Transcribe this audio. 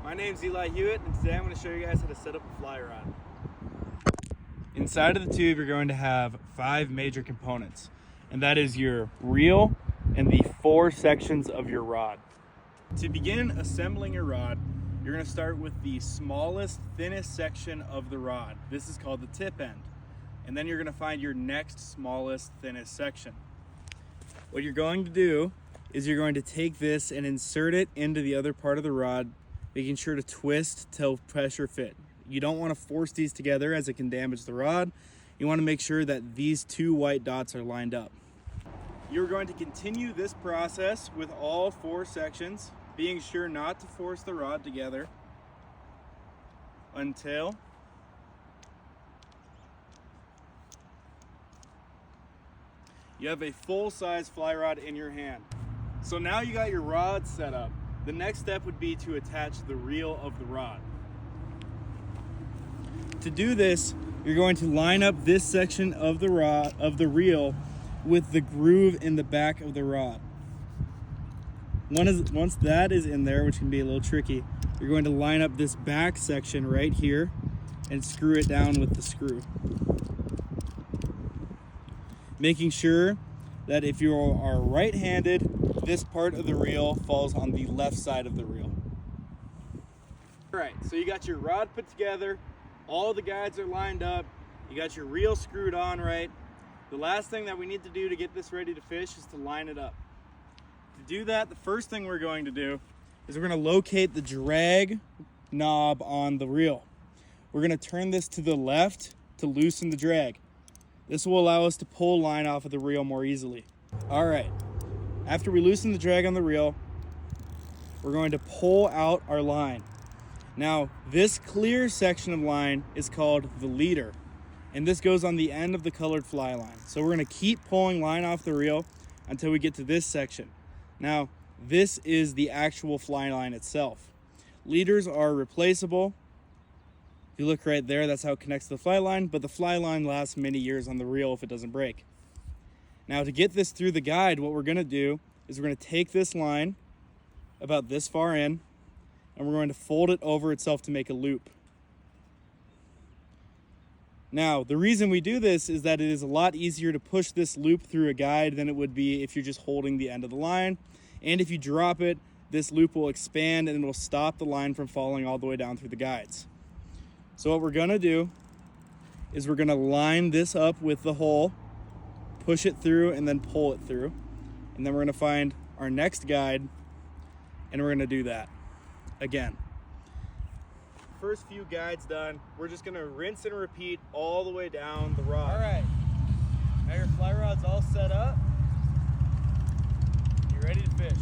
My name's Eli Hewitt, and today I'm going to show you guys how to set up a fly rod. Inside of the tube, you're going to have 5 major components, and that is your reel and the 4 sections of your rod. To begin assembling your rod, you're going to start with the smallest, thinnest section of the rod. This is called the tip end. And then you're going to find your next smallest, thinnest section. What you're going to do is you're going to take this and insert it into the other part of the rod, making sure to twist till pressure fit. You don't want to force these together as it can damage the rod. You want to make sure that these 2 white dots are lined up. You're going to continue this process with all 4 sections, being sure not to force the rod together until you have a full-size fly rod in your hand. So now you got your rod set up. The next step would be to attach the reel of the rod. To do this, you're going to line up this section of the reel with the groove in the back of the rod. Once that is in there, which can be a little tricky, you're going to line up this back section right here and screw it down with the screw. Making sure that if you are right-handed, this part of the reel falls on the left side of the reel. All right, so you got your rod put together, all the guides are lined up, you got your reel screwed on right. The last thing that we need to do to get this ready to fish is to line it up. To do that, the first thing we're going to do is we're going to locate the drag knob on the reel. We're going to turn this to the left to loosen the drag. This will allow us to pull line off of the reel more easily. All right, after we loosen the drag on the reel, we're going to pull out our line. Now, this clear section of line is called the leader, and this goes on the end of the colored fly line. So we're going to keep pulling line off the reel until we get to this section. Now, this is the actual fly line itself. Leaders are replaceable. If you look right there, that's how it connects to the fly line, but the fly line lasts many years on the reel if it doesn't break. Now, to get this through the guide, what we're going to do is we're going to take this line about this far in, and we're going to fold it over itself to make a loop. Now, the reason we do this is that it is a lot easier to push this loop through a guide than it would be if you're just holding the end of the line. And if you drop it, this loop will expand and it will stop the line from falling all the way down through the guides. So what we're gonna do is we're gonna line this up with the hole, push it through, and then pull it through. And then we're gonna find our next guide, and we're gonna do that again. First few guides done, we're just gonna rinse and repeat all the way down the rod. All right, now your fly rod's all set up. You're ready to fish.